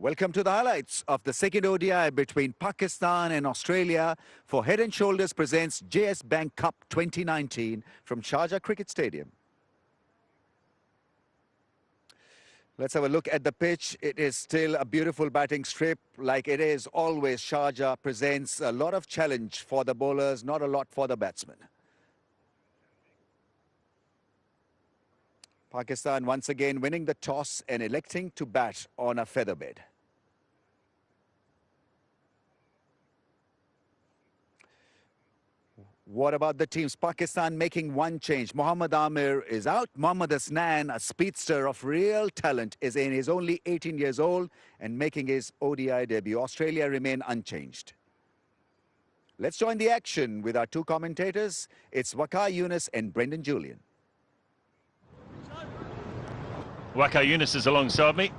Welcome to the highlights of the second ODI between Pakistan and Australia for Head & Shoulders presents JS Bank Cup 2019 from Sharjah Cricket Stadium. Let's have a look at the pitch. It is still a beautiful batting strip. Like it is always, Sharjah presents a lot of challenge for the bowlers, not a lot for the batsmen. Pakistan once again winning the toss and electing to bat on a featherbed. What about the teams? Pakistan making one change. Mohammad Amir is out. Mohammad Asnan, a speedster of real talent, is in. He's only 18 years old and making his ODI debut. Australia remain unchanged. Let's join the action with our two commentators. It's Waqar Yunus and Brendan Julian. Waqar Yunus is alongside me.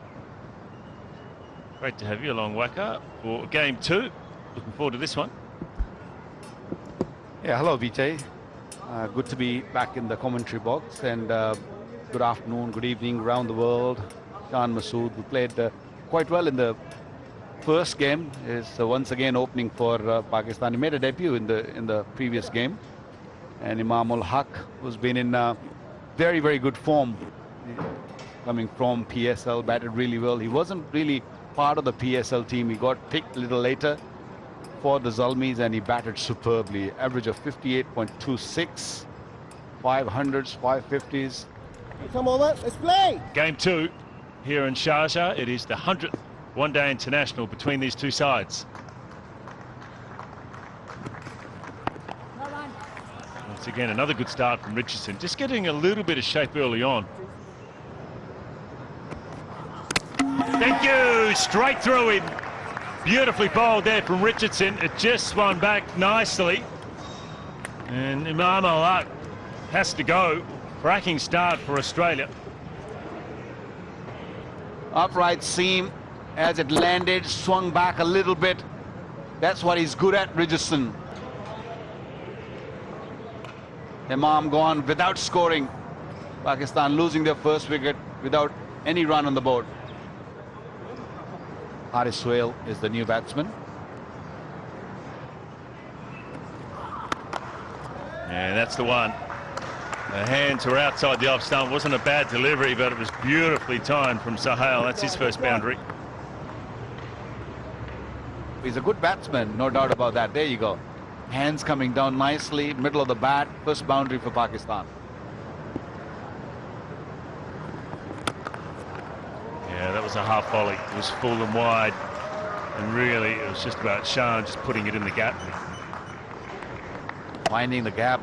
Great to have you along, Waqar, for game two. Looking forward to this one. Yeah, hello Vijay. Good to be back in the commentary box, and good afternoon, good evening around the world. Khan Masood, who played quite well in the first game, is once again opening for Pakistan. He made a debut in the previous game, and Imam ul Haq, who's been in very, very good form, coming from PSL, batted really well. He wasn't really part of the PSL team. He got picked a little later for the Zalmis, and he batted superbly. Average of 58.26, 500s, 550s. Come over, let's play. Game two here in Sharjah. It is the 100th one-day international between these two sides. Once again, another good start from Richardson. Just getting a little bit of shape early on. Thank you, straight through him. Beautifully bowled there from Richardson. It just swung back nicely. And Imam ul Haq has to go. Cracking start for Australia. Upright seam as it landed, swung back a little bit. That's what he's good at, Richardson. Imam gone without scoring. Pakistan losing their first wicket without any run on the board. Haris Sohail is the new batsman. Yeah, that's the one. The hands were outside the off stump. Wasn't a bad delivery, but it was beautifully timed from Sohail. That's his first boundary. He's a good batsman, no doubt about that. There you go. Hands coming down nicely, middle of the bat, first boundary for Pakistan. Yeah, that was a half volley. It was full and wide, and really it was just about Shan just putting it in the gap. Finding the gap,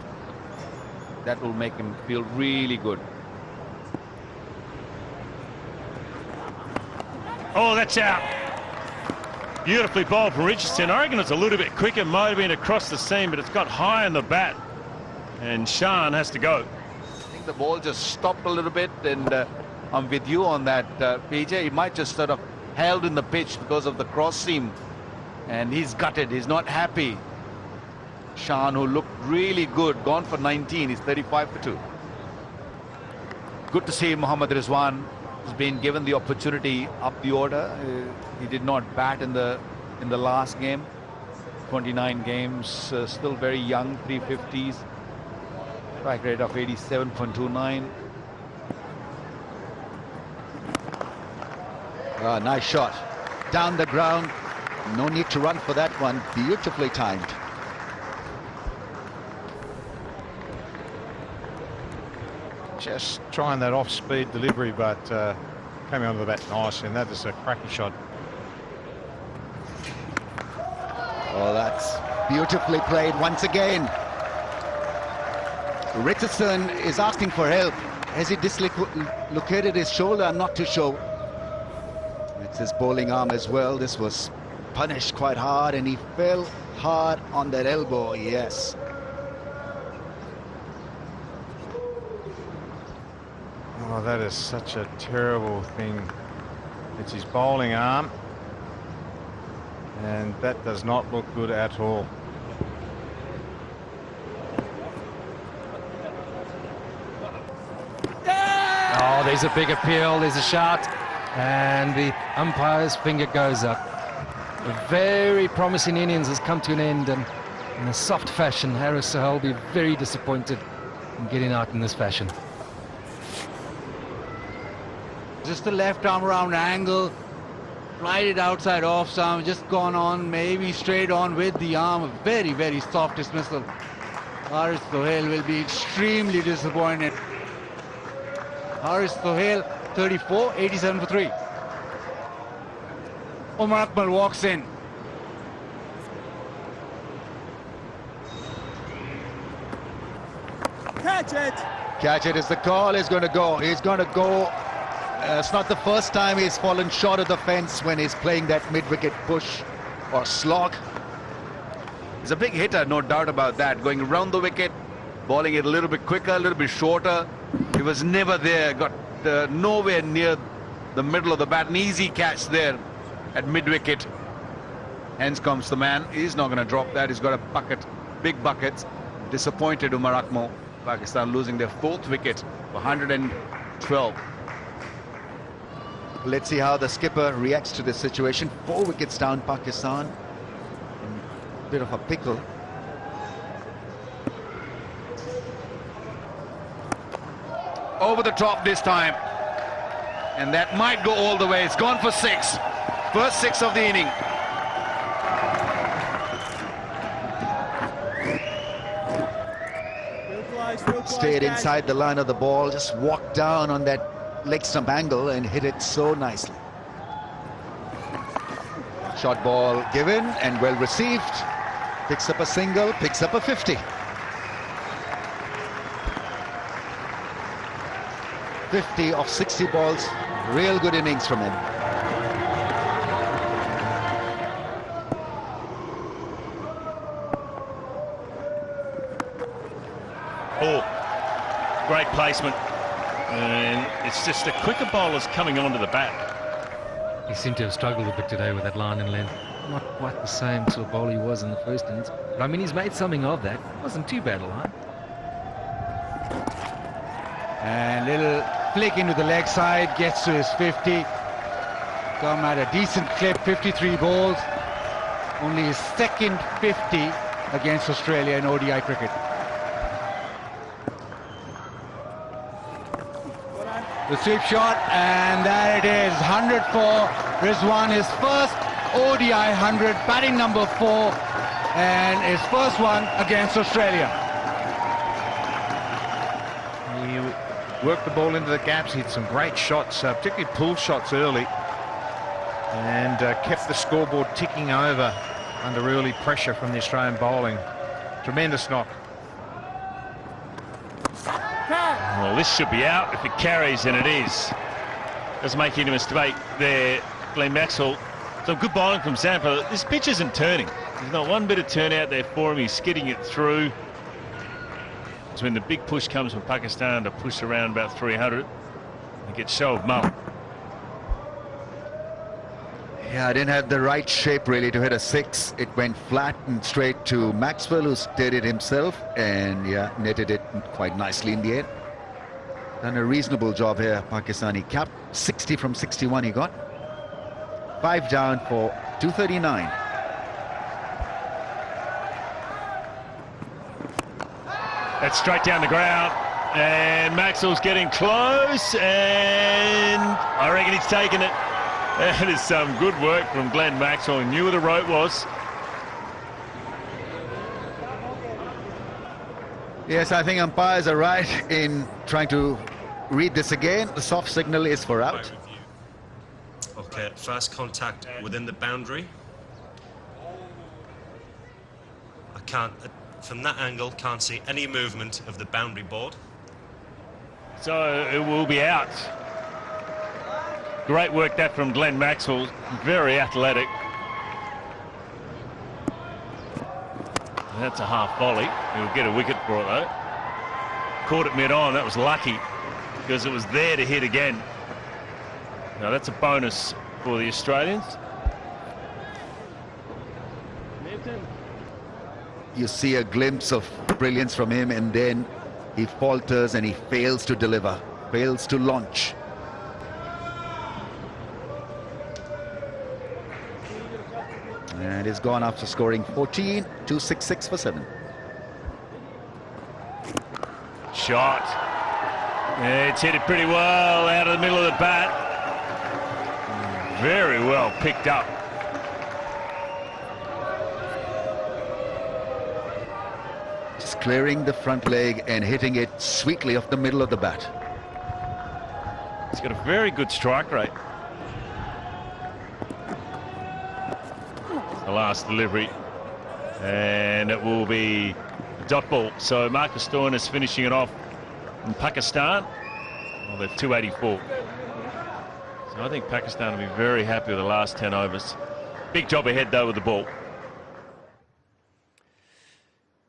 that will make him feel really good. Oh, that's out. Beautifully bowled from Richardson. I reckon it's a little bit quicker. Might have been across the seam, but it's got high on the bat, and Shan has to go. I think the ball just stopped a little bit, and I'm with you on that, PJ. He might just sort of held in the pitch because of the cross seam, and he's gutted. He's not happy. Shan, who looked really good, gone for 19. He's 35 for 2. Good to see Mohammad Rizwan has been given the opportunity up the order. He did not bat in the last game. 29 games, still very young, 350s. Strike rate of 87.29. Nice shot. Down the ground. No need to run for that one. Beautifully timed. Just trying that off-speed delivery, but came onto the bat nicely, and that is a cracking shot. Oh, that's beautifully played once again. Richardson is asking for help. Has he dislocated his shoulder? I'm not too sure. It's his bowling arm as well. This was punished quite hard, and he fell hard on that elbow. Yes. Oh, that is such a terrible thing. It's his bowling arm, and that does not look good at all. Oh, there's a big appeal. There's a shot. And the umpire's finger goes up. A very promising innings has come to an end, and in a soft fashion, Haris Sohail will be very disappointed in getting out in this fashion. Just the left arm around angle, flied it outside off some, just gone on, maybe straight on with the arm. A very, very soft dismissal. Haris Sohail will be extremely disappointed. Haris Sohail, 34, 87 for 3. Umar Akmal walks in. Catch it! Catch it is the call. He's going to go. He's going to go. It's not the first time he's fallen short of the fence when he's playing that mid-wicket push or slog. He's a big hitter, no doubt about that. Going around the wicket, bowling it a little bit quicker, a little bit shorter. He was never there, got nowhere near the middle of the bat. An easy catch there at mid-wicket. Hence comes the man. He's not going to drop that. He's got a bucket, big buckets. Disappointed Umar Akmal. Pakistan losing their 4th wicket for 112. Let's see how the skipper reacts to this situation. 4 wickets down, Pakistan. In a bit of a pickle. Over the top this time. And that might go all the way. It's gone for 6. First 6 of the inning. Stayed inside the line of the ball, just walked down on that leg stump angle and hit it so nicely. Short ball given and well received. Picks up a single, picks up a 50. 50 of 60 balls, real good innings from him. Oh, great placement, and it's just the quicker bowlers coming onto the bat. He seemed to have struggled a bit today with that line and length. Not quite the same sort of bowler he was in the first innings, but I mean, he's made something of that. It wasn't too bad a line. And little flick into the leg side, gets to his 50. Come at a decent clip, 53 balls. Only his 2nd 50 against Australia in ODI cricket. The sweep shot, and there it is, 100 for Rizwan, his first ODI 100, batting number 4, and his first one against Australia. He worked the ball into the gaps, hit some great shots, particularly pull shots early, and kept the scoreboard ticking over under early pressure from the Australian bowling. Tremendous knock. Well, this should be out if it carries, and it is. Doesn't make any mistake there, Glenn Maxwell. Some good bowling from Zampa. This pitch isn't turning. There's not one bit of turn out there for him. He's skidding it through. So when the big push comes from Pakistan to push around about 300, he gets show of mullet. Yeah, I didn't have the right shape really to hit a 6. It went flat and straight to Maxwell, who did it himself, and yeah, netted it quite nicely in the end. Done a reasonable job here, Pakistani. Capped 60 from 61 he got. 5 down for 239. That's straight down the ground, and Maxwell's getting close, and I reckon he's taken it. That is some good work from Glenn Maxwell. He knew where the rope was. Yes, I think umpires are right in trying to read this again. The soft signal is for out. Okay, first contact within the boundary. I can't, from that angle, can't see any movement of the boundary board. So it will be out. Great work that from Glenn Maxwell. Very athletic. That's a half volley. He'll get a wicket for it though. Caught it mid-on. That was lucky because it was there to hit again. Now that's a bonus for the Australians. You see a glimpse of brilliance from him, and then he falters and he fails to deliver, fails to launch. And he's gone after scoring 14, 266 for 7. Shot. Yeah, it's hit it pretty well out of the middle of the bat. Very well picked up. Just clearing the front leg and hitting it sweetly off the middle of the bat. He's got a very good strike rate. The last delivery, and it will be a dot ball. So Marcus Thorne is finishing it off in Pakistan. Well, they're 284. So I think Pakistan will be very happy with the last 10 overs. Big job ahead though with the ball.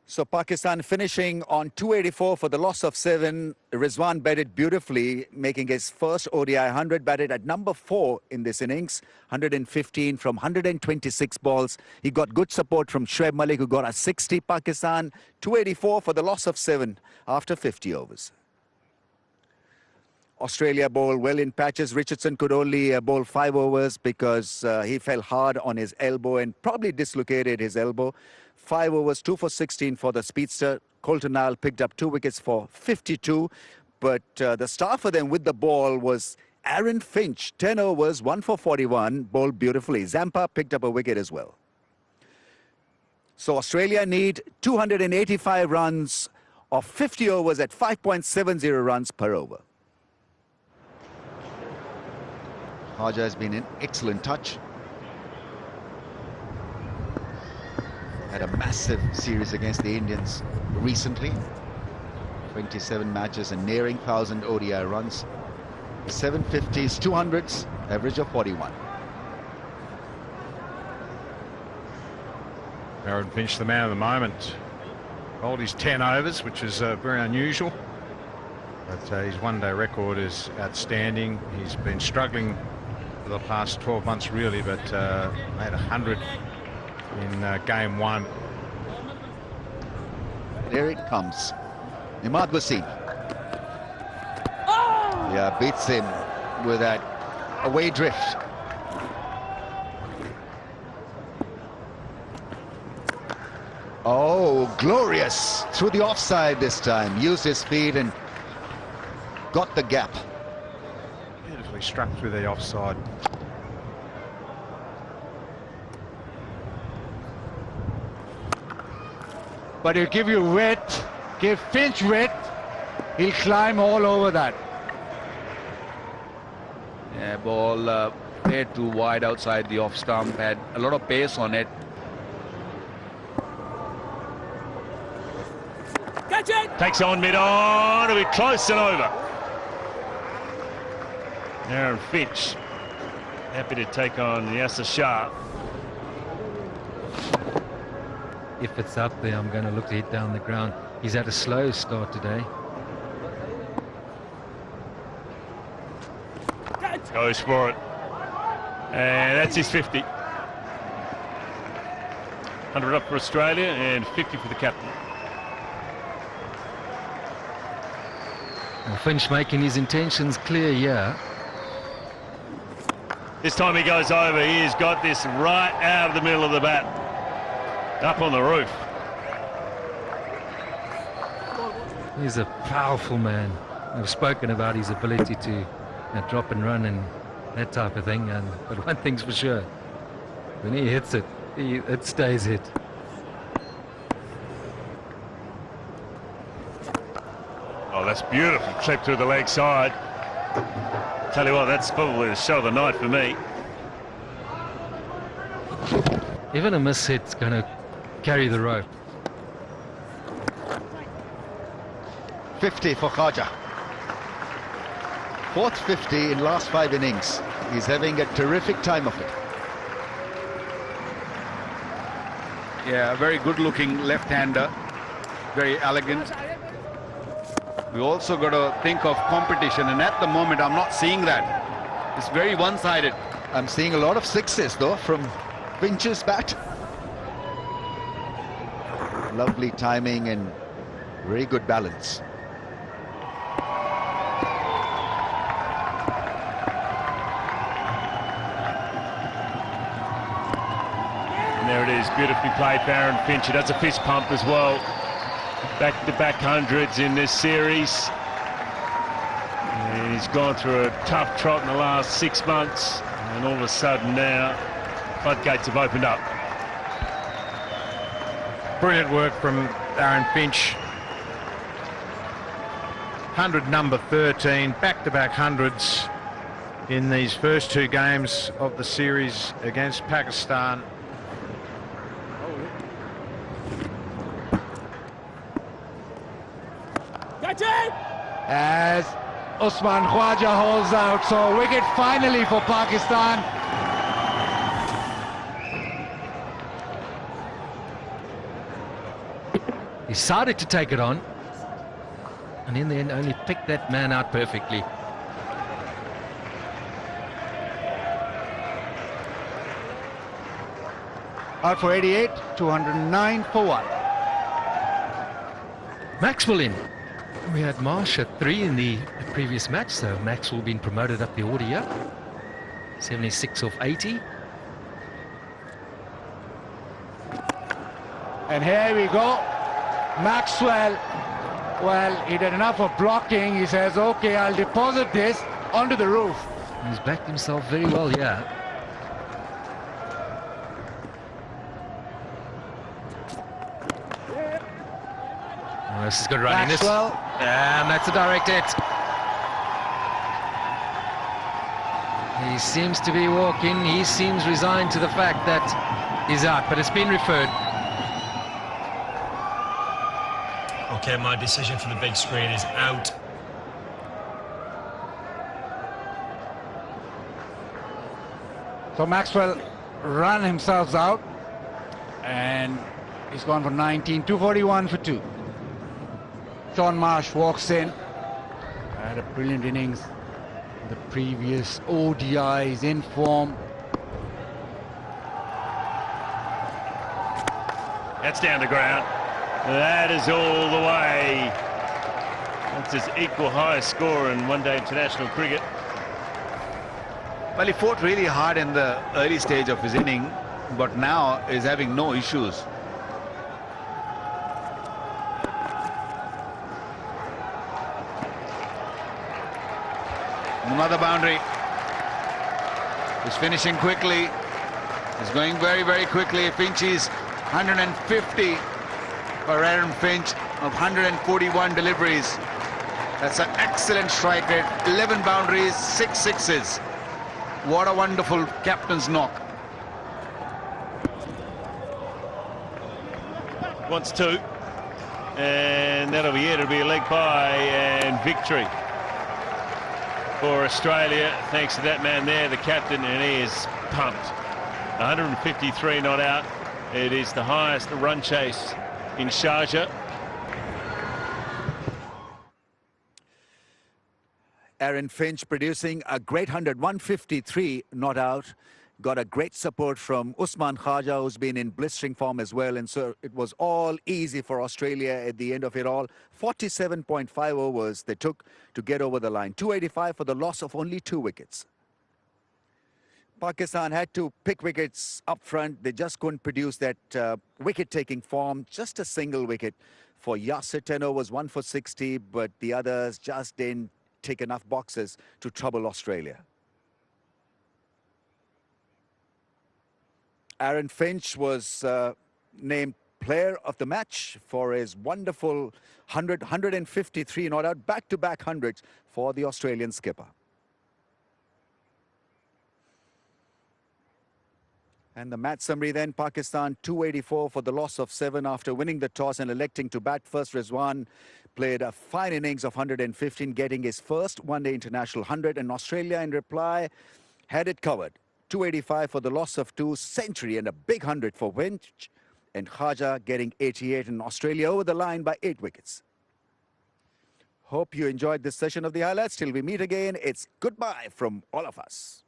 So Pakistan finishing on 284 for the loss of 7. Rizwan batted beautifully, making his first ODI 100, batted at number 4 in this innings, 115 from 126 balls. He got good support from Shoaib Malik, who got a 60. Pakistan 284 for the loss of 7 after 50 overs. Australia bowl well in patches. Richardson could only bowl 5 overs because he fell hard on his elbow and probably dislocated his elbow. 5 overs, 2 for 16 for the speedster. Colton Nile picked up 2 wickets for 52. But the star for them with the ball was Aaron Finch. 10 overs, 1 for 41, bowled beautifully. Zampa picked up a wicket as well. So Australia need 285 runs of 50 overs at 5.70 runs per over. Khaja has been in excellent touch. Had a massive series against the Indians recently. 27 matches and nearing 1,000 ODI runs. 750s, 200s, average of 41. Aaron Finch, the man of the moment. Bowled his 10 overs, which is very unusual. But his one-day record is outstanding. He's been struggling for the past 12 months, really, but made 100 in game 1. There it comes. Imad Wasim. Yeah, beats him with that away drift. Oh, glorious. Through the offside this time. Used his feet and got the gap. Beautifully struck through the offside. But he'll give you wet, give Finch wet, he'll climb all over that. Yeah, ball played too wide outside the off stump, had a lot of pace on it. Catch it! Takes on mid-on, it'll be close and over. Aaron Finch, happy to take on Yasser Shah. If it's up there, I'm going to look to hit down the ground. He's had a slow start today. Goes for it. And that's his 50. 100 up for Australia and 50 for the captain. Well, Finch making his intentions clear here. This time he goes over. He has got this right out of the middle of the bat. Up on the roof. He's a powerful man. We've spoken about his ability to drop and run and that type of thing. But one thing's for sure, when he hits it, it stays hit. Oh, that's beautiful. Clip through the leg side. Tell you what, that's probably the shot of the night for me. Even a miss hit's going to carry the rope. 50 for Khaja. 4th 50 in last 5 innings. He's having a terrific time of it. Yeah, a very good looking left-hander, very elegant. We also got to think of competition, and at the moment I'm not seeing that. It's very one-sided. I'm seeing a lot of sixes though from Finch's bat. Lovely timing and very good balance. And There it is, beautifully played for Aaron Finch. He does a fist pump as well. Back-to-back hundreds in this series. And he's gone through a tough trot in the last 6 months. And all of a sudden now, floodgates have opened up. Brilliant work from Aaron Finch. 100 number 13, back-to-back hundreds in these first 2 games of the series against Pakistan. As Usman Khawaja holds out, so wicket finally for Pakistan. Decided to take it on, and in the end only picked that man out perfectly. Out for 88, 209 for 1. Maxwell in. We had Marsh at 3 in the previous match, so Maxwell been promoted up the order here. 76 of 80. And here we go. Maxwell, well, he did enough of blocking. He says, okay, I'll deposit this onto the roof. He's backed himself very well here. Oh, this is good running. Maxwell. And that's a direct hit. He seems to be walking. He seems resigned to the fact that he's out, but it's been referred. Okay, my decision for the big screen is out. So Maxwell ran himself out, and he's gone for 19, 241 for 2. Sean Marsh walks in. Had a brilliant innings. The previous ODIs in form. That's down the ground. That is all the way. That's his equal highest score in one-day international cricket. Well, he fought really hard in the early stage of his inning, but now is having no issues. Another boundary. He's finishing quickly. He's going very, very quickly. Finch's 150 for Aaron Finch of 141 deliveries. That's an excellent strike rate. 11 boundaries, 6 sixes. What a wonderful captain's knock. Wants 2. And that'll be it. It'll be a leg by and victory for Australia, thanks to that man there, the captain, and he is pumped. 153 not out. It is the highest run chase in Sharjah. Aaron Finch producing a great 153 not out. Got a great support from Usman Khawaja, who's been in blistering form as well. And so it was all easy for Australia at the end of it all. 47.5 overs they took to get over the line. 285 for the loss of only 2 wickets. Pakistan had to pick wickets up front. They just couldn't produce that wicket-taking form. Just a single wicket for Yasir. 10 overs, 1 for 60, but the others just didn't tick enough boxes to trouble Australia. Aaron Finch was named player of the match for his wonderful 153 not out, back-to-back hundreds for the Australian skipper. And the match summary then, Pakistan 284 for the loss of 7 after winning the toss and electing to bat first. Rizwan played a fine innings of 115, getting his first one-day international 100, and Australia in reply had it covered. 285 for the loss of 2, century and a big 100 for Finch, and Khawaja getting 88, and Australia over the line by 8 wickets. Hope you enjoyed this session of the highlights. Till we meet again, it's goodbye from all of us.